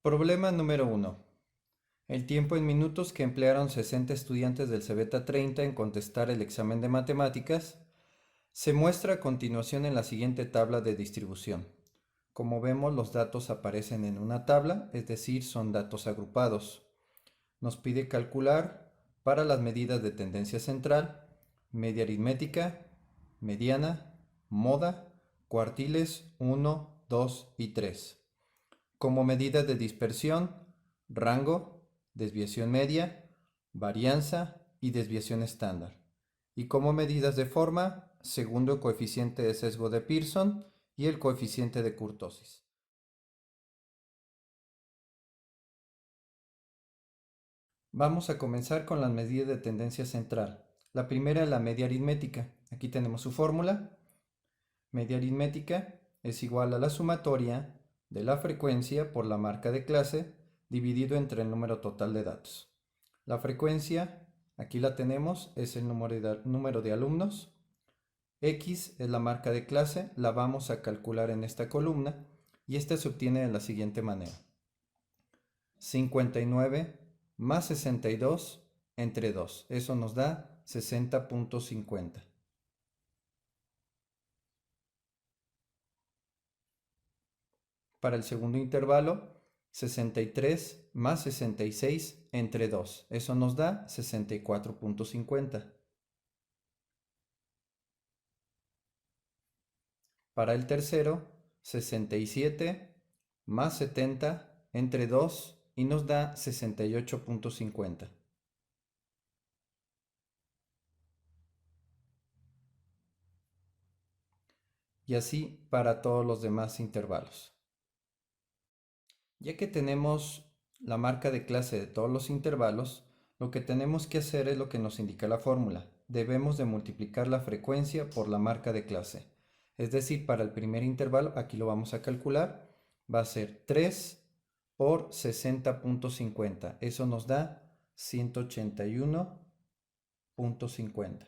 Problema número 1. El tiempo en minutos que emplearon 60 estudiantes del CEBETA 30 en contestar el examen de matemáticas se muestra a continuación en la siguiente tabla de distribución. Como vemos, los datos aparecen en una tabla, es decir, son datos agrupados. Nos pide calcular para las medidas de tendencia central, media aritmética, mediana, moda, cuartiles 1, 2 y 3. Como medidas de dispersión, rango, desviación media, varianza y desviación estándar. Y como medidas de forma, segundo coeficiente de sesgo de Pearson y el coeficiente de kurtosis. Vamos a comenzar con las medidas de tendencia central. La primera es la media aritmética. Aquí tenemos su fórmula. Media aritmética es igual a la sumatoria de la frecuencia por la marca de clase dividido entre el número total de datos. La frecuencia, aquí la tenemos, es el número de alumnos. X es la marca de clase, la vamos a calcular en esta columna y esta se obtiene de la siguiente manera. 59 más 62 entre 2, eso nos da 60.50. Para el segundo intervalo, 63 más 66 entre 2. Eso nos da 64.50. Para el tercero, 67 más 70 entre 2 y nos da 68.50. Y así para todos los demás intervalos. Ya que tenemos la marca de clase de todos los intervalos, lo que tenemos que hacer es lo que nos indica la fórmula. Debemos de multiplicar la frecuencia por la marca de clase. Es decir, para el primer intervalo, aquí lo vamos a calcular, va a ser 3 por 60.50. Eso nos da 181.50.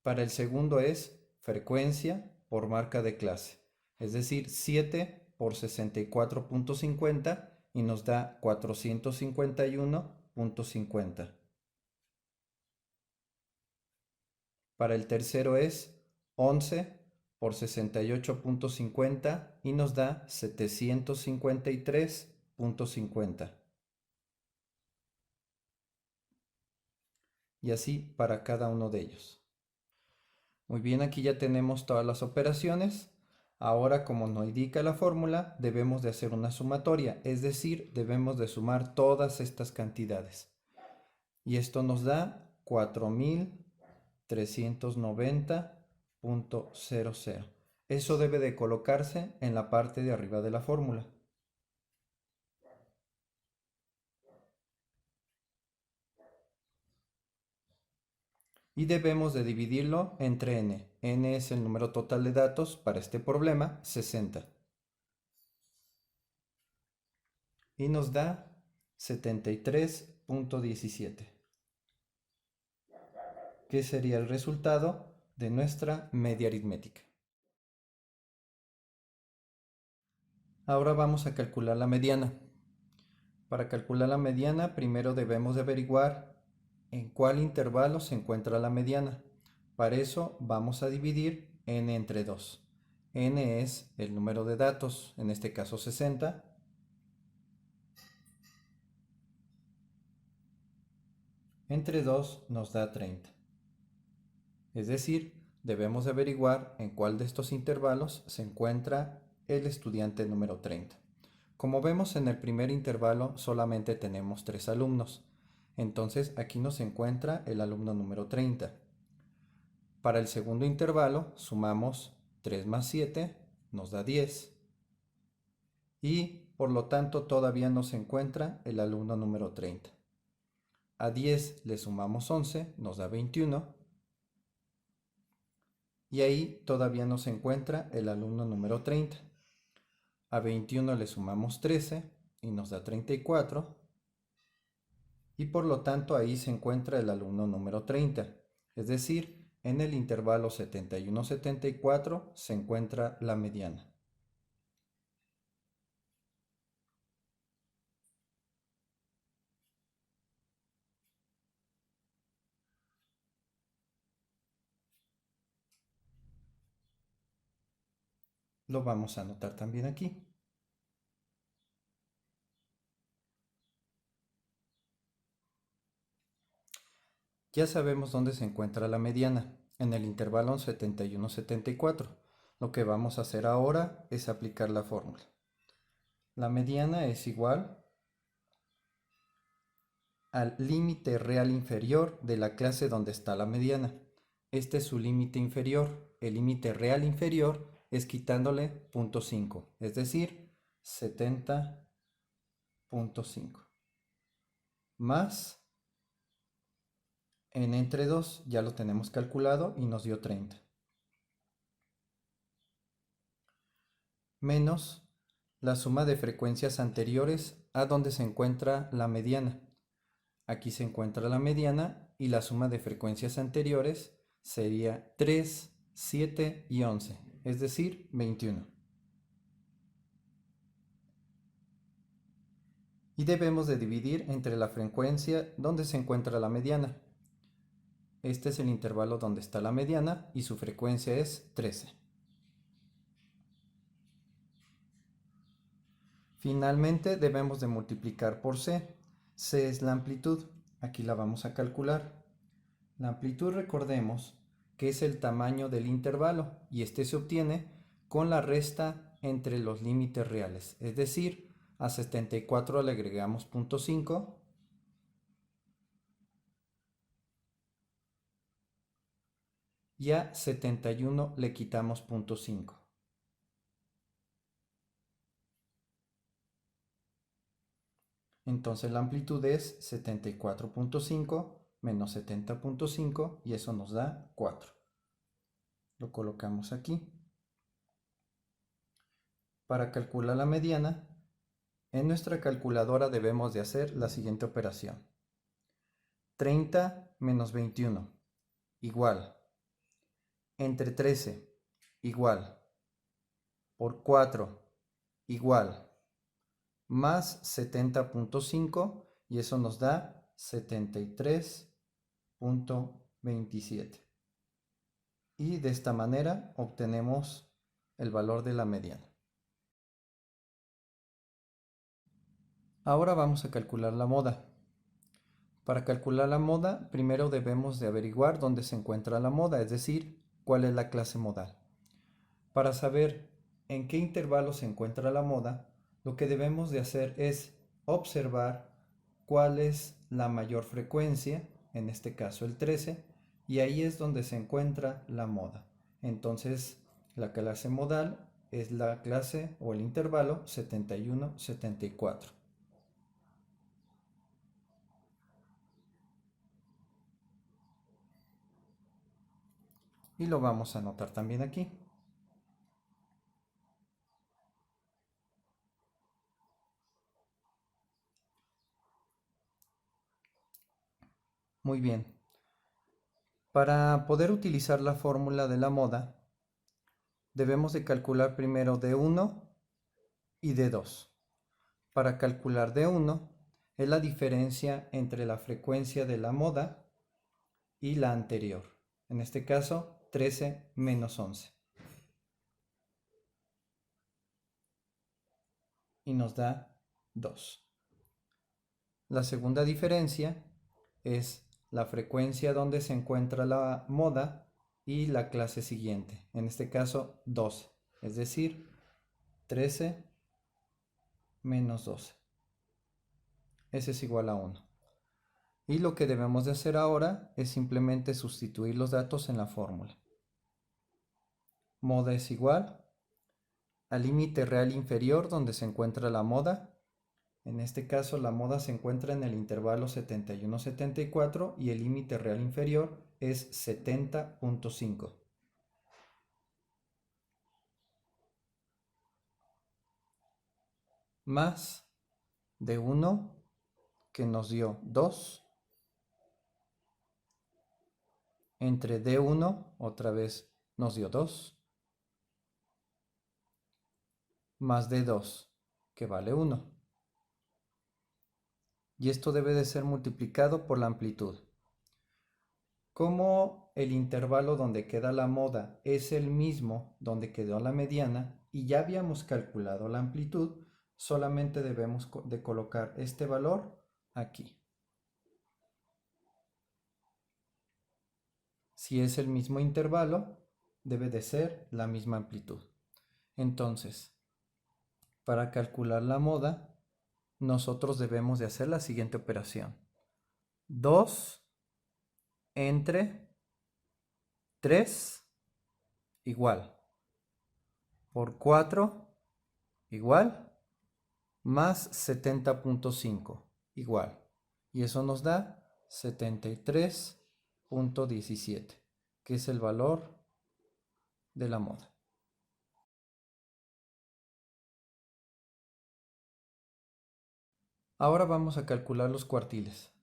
Para el segundo es frecuencia por marca de clase. Es decir, 7 por 64.50 y nos da 451.50. Para el tercero es 11 por 68.50 y nos da 753.50. Y así para cada uno de ellos. Muy bien, aquí ya tenemos todas las operaciones. Ahora, como nos indica la fórmula, debemos de hacer una sumatoria, es decir, debemos de sumar todas estas cantidades. Y esto nos da 4390.00. Eso debe de colocarse en la parte de arriba de la fórmula. Y debemos de dividirlo entre n. N es el número total de datos para este problema, 60. Y nos da 73.17, que sería el resultado de nuestra media aritmética. Ahora vamos a calcular la mediana. Para calcular la mediana, primero debemos de averiguar en cuál intervalo se encuentra la mediana. Para eso vamos a dividir n entre 2. N es el número de datos, en este caso 60. Entre 2 nos da 30. Es decir, debemos de averiguar en cuál de estos intervalos se encuentra el estudiante número 30. Como vemos, en el primer intervalo solamente tenemos 3 alumnos. Entonces aquí nos encuentra el alumno número 30. Para el segundo intervalo sumamos 3 más 7, nos da 10. Y por lo tanto todavía no se encuentra el alumno número 30. A 10 le sumamos 11, nos da 21. Y ahí todavía no se encuentra el alumno número 30. A 21 le sumamos 13 y nos da 34. Y por lo tanto ahí se encuentra el alumno número 30. Es decir, en el intervalo 71-74 se encuentra la mediana. Lo vamos a anotar también aquí. Ya sabemos dónde se encuentra la mediana, en el intervalo 71-74. Lo que vamos a hacer ahora es aplicar la fórmula. La mediana es igual al límite real inferior de la clase donde está la mediana. Este es su límite inferior. El límite real inferior es quitándole 0.5, es decir, 70.5. Más n entre 2, ya lo tenemos calculado y nos dio 30. Menos la suma de frecuencias anteriores a donde se encuentra la mediana. Aquí se encuentra la mediana y la suma de frecuencias anteriores sería 3, 7 y 11, es decir, 21. Y debemos de dividir entre la frecuencia donde se encuentra la mediana. Este es el intervalo donde está la mediana y su frecuencia es 13. Finalmente debemos de multiplicar por C. C es la amplitud. Aquí la vamos a calcular. La amplitud, recordemos que es el tamaño del intervalo y este se obtiene con la resta entre los límites reales. Es decir, a 74 le agregamos 0.5 y a 71 le quitamos 0.5. Entonces la amplitud es 74.5 menos 70.5 y eso nos da 4. Lo colocamos aquí. Para calcular la mediana, en nuestra calculadora debemos de hacer la siguiente operación. 30 menos 21 igual entre 13 igual por 4 igual más 70.5 y eso nos da 73.27. Y de esta manera obtenemos el valor de la mediana. Ahora vamos a calcular la moda. Para calcular la moda, primero debemos de averiguar dónde se encuentra la moda, es decir, cuál es la clase modal. Para saber en qué intervalo se encuentra la moda, lo que debemos de hacer es observar cuál es la mayor frecuencia, en este caso el 13, y ahí es donde se encuentra la moda. Entonces, la clase modal es la clase o el intervalo 71-74. Y lo vamos a anotar también aquí. Muy bien. Para poder utilizar la fórmula de la moda, debemos de calcular primero D1 y D2. Para calcular D1 es la diferencia entre la frecuencia de la moda y la anterior. En este caso, 13 menos 11. Y nos da 2. La segunda diferencia es la frecuencia donde se encuentra la moda y la clase siguiente. En este caso, 12. Es decir, 13 menos 12. Ese es igual a 1. Y lo que debemos de hacer ahora es simplemente sustituir los datos en la fórmula. Moda es igual al límite real inferior donde se encuentra la moda. En este caso la moda se encuentra en el intervalo 71-74 y el límite real inferior es 70.5. Más de 1 que nos dio 2 entre D1 otra vez nos dio 2 más D2 que vale 1. Y esto debe de ser multiplicado por la amplitud. Como el intervalo donde queda la moda es el mismo donde quedó la mediana y ya habíamos calculado la amplitud, solamente debemos de colocar este valor aquí. Si es el mismo intervalo, debe de ser la misma amplitud. Entonces, para calcular la moda, nosotros debemos de hacer la siguiente operación. 2 entre 3 igual por 4 igual más 70.5 igual. Y eso nos da 73.17, que es el valor de la moda. Ahora vamos a calcular los cuartiles.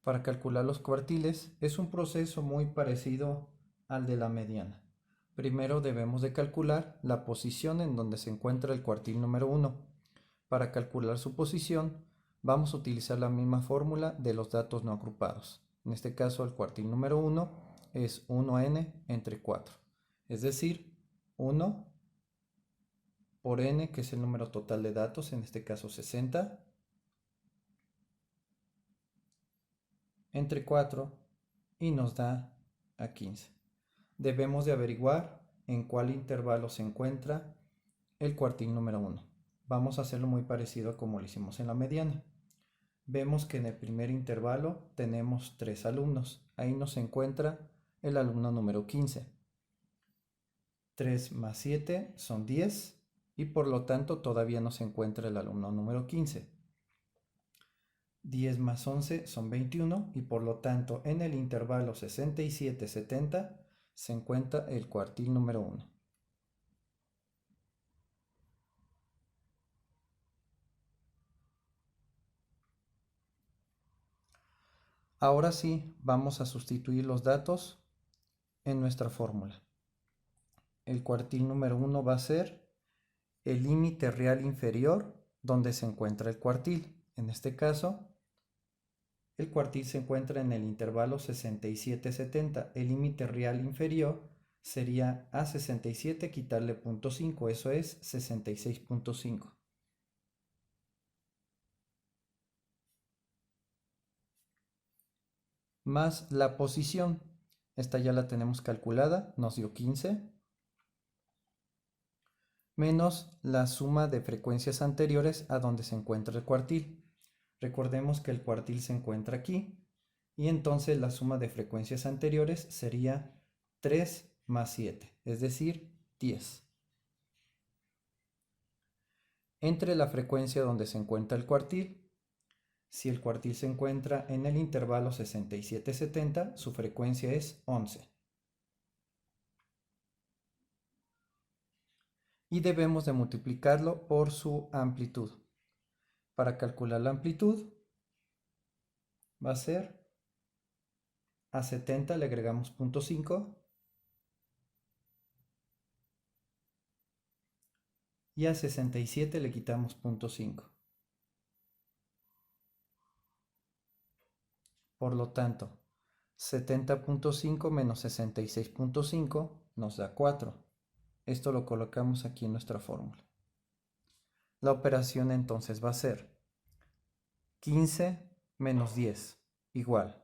Para calcular los cuartiles es un proceso muy parecido al de la mediana. Primero debemos de calcular la posición en donde se encuentra el cuartil número 1. Para calcular su posición vamos a utilizar la misma fórmula de los datos no agrupados. En este caso el cuartil número 1 es 1n entre 4. Es decir, 1 por n, que es el número total de datos, en este caso 60, entre 4 y nos da a 15. Debemos de averiguar en cuál intervalo se encuentra el cuartil número 1. Vamos a hacerlo muy parecido a como lo hicimos en la mediana. Vemos que en el primer intervalo tenemos 3 alumnos. Ahí nos encuentra el alumno número 15. 3 más 7 son 10 y por lo tanto todavía no se encuentra el alumno número 15. 10 más 11 son 21 y por lo tanto en el intervalo 67-70 se encuentra el cuartil número 1. Ahora sí, vamos a sustituir los datos en nuestra fórmula. El cuartil número 1 va a ser el límite real inferior donde se encuentra el cuartil. En este caso, el cuartil se encuentra en el intervalo 67-70. El límite real inferior sería a 67 quitarle 0.5, eso es 66.5. Más la posición, esta ya la tenemos calculada, nos dio 15, menos la suma de frecuencias anteriores a donde se encuentra el cuartil. Recordemos que el cuartil se encuentra aquí y entonces la suma de frecuencias anteriores sería 3 más 7, es decir, 10. Entre la frecuencia donde se encuentra el cuartil, si el cuartil se encuentra en el intervalo 67-70, su frecuencia es 11. Y debemos de multiplicarlo por su amplitud. Para calcular la amplitud va a ser a 70 le agregamos 0.5 y a 67 le quitamos 0.5. Por lo tanto, 70.5 menos 66.5 nos da 4. Esto lo colocamos aquí en nuestra fórmula. La operación entonces va a ser 15 menos 10 igual,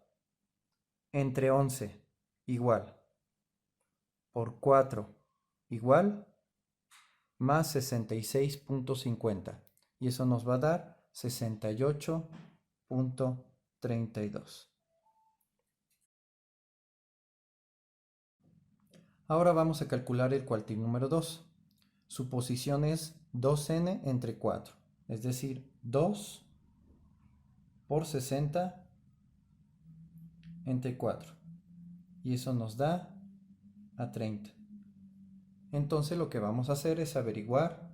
entre 11 igual, por 4 igual, más 66.50. Y eso nos va a dar 68.32. Ahora vamos a calcular el cuartil número 2. Su posición es 2n entre 4, es decir, 2 por 60 entre 4. Y eso nos da a 30. Entonces lo que vamos a hacer es averiguar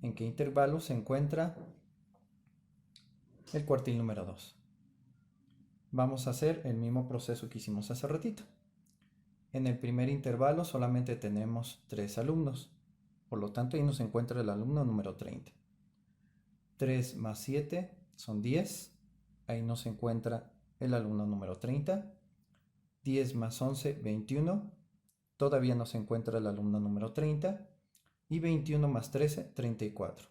en qué intervalo se encuentra el cuartil número 2. Vamos a hacer el mismo proceso que hicimos hace ratito. En el primer intervalo solamente tenemos 3 alumnos, por lo tanto ahí nos encuentra el alumno número 30. 3 más 7 son 10, ahí nos encuentra el alumno número 30. 10 más 11, 21. Todavía no se encuentra el alumno número 30. Y 21 más 13, 34.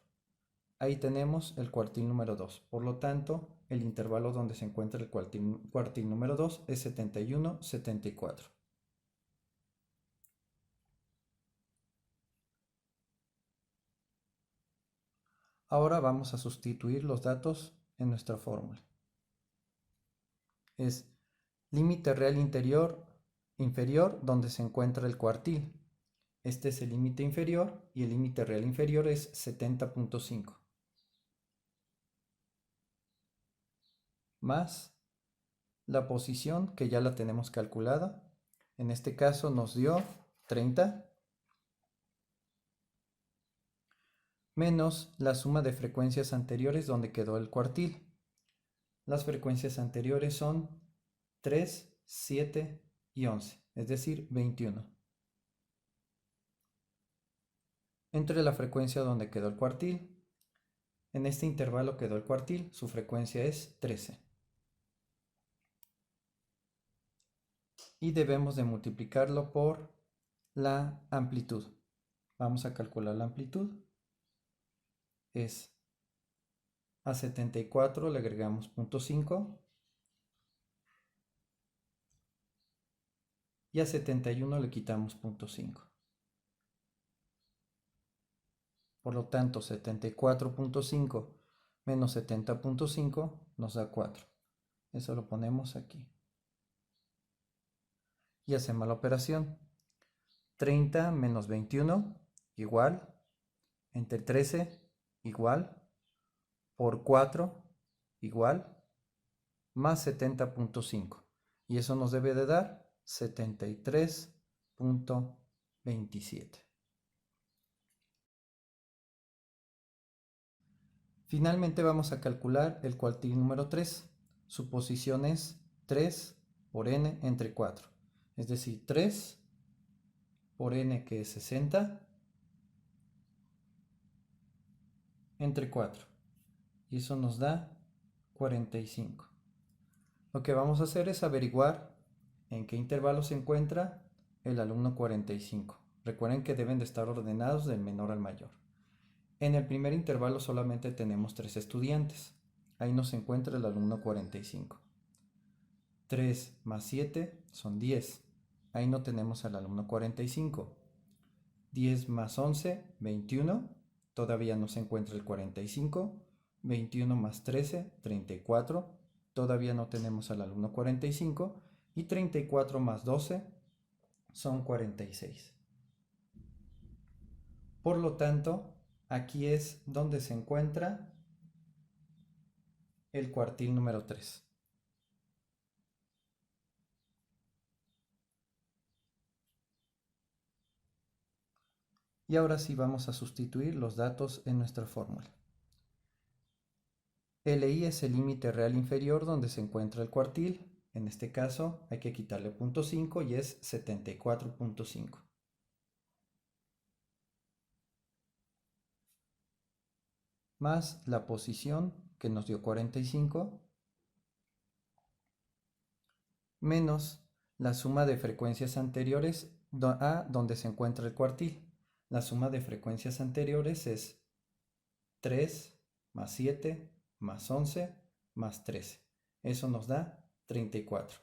Ahí tenemos el cuartil número 2. Por lo tanto, el intervalo donde se encuentra el cuartil número 2 es 71, 74. Ahora vamos a sustituir los datos en nuestra fórmula. Es límite real inferior donde se encuentra el cuartil. Este es el límite inferior y el límite real inferior es 70.5. Más la posición que ya la tenemos calculada. En este caso nos dio 30. Menos la suma de frecuencias anteriores donde quedó el cuartil. Las frecuencias anteriores son 3, 7 y 11, es decir, 21. Entre la frecuencia donde quedó el cuartil, en este intervalo quedó el cuartil, su frecuencia es 13. Y debemos de multiplicarlo por la amplitud. Vamos a calcular la amplitud. Es a 74 le agregamos 0.5 y a 71 le quitamos 0.5. Por lo tanto, 74.5 menos 70.5 nos da 4. Eso lo ponemos aquí. Y hacemos la operación. 30 menos 21 igual, entre 13 igual, por 4 igual, más 70.5. Y eso nos debe de dar 73.27. Finalmente vamos a calcular el cuartil número 3. Su posición es 3 por n entre 4. Es decir, 3 por n, que es 60, entre 4. Y eso nos da 45. Lo que vamos a hacer es averiguar en qué intervalo se encuentra el alumno 45. Recuerden que deben de estar ordenados del menor al mayor. En el primer intervalo solamente tenemos 3 estudiantes. Ahí nos encuentra el alumno 45. 3 más 7 son 10. Ahí no tenemos al alumno 45. 10 más 11, 21. Todavía no se encuentra el 45. 21 más 13, 34. Todavía no tenemos al alumno 45. Y 34 más 12 son 46. Por lo tanto, aquí es donde se encuentra el cuartil número 3. Y ahora sí vamos a sustituir los datos en nuestra fórmula. LI es el límite real inferior donde se encuentra el cuartil. En este caso hay que quitarle 0.5 y es 74.5. Más la posición que nos dio 45, menos la suma de frecuencias anteriores a donde se encuentra el cuartil. La suma de frecuencias anteriores es 3 más 7 más 11 más 13. Eso nos da 34.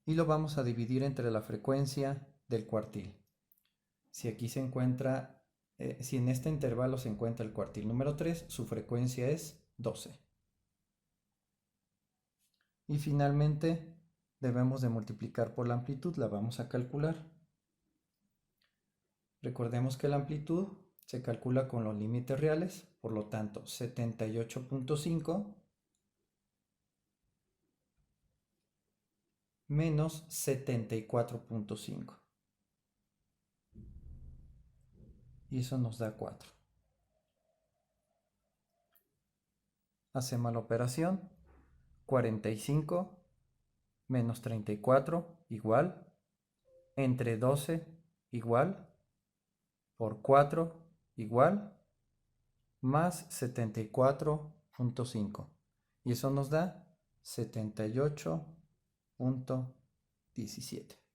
Y lo vamos a dividir entre la frecuencia del cuartil. Si aquí se encuentra, si en este intervalo se encuentra el cuartil número 3, su frecuencia es 12. Y finalmente debemos de multiplicar por la amplitud, la vamos a calcular. Recordemos que la amplitud se calcula con los límites reales, por lo tanto 78.5 menos 74.5. Y eso nos da 4. Hacemos la operación. 45 menos 34 igual, entre 12 igual, por 4 igual, más 74 0.5 y eso nos da 78.17.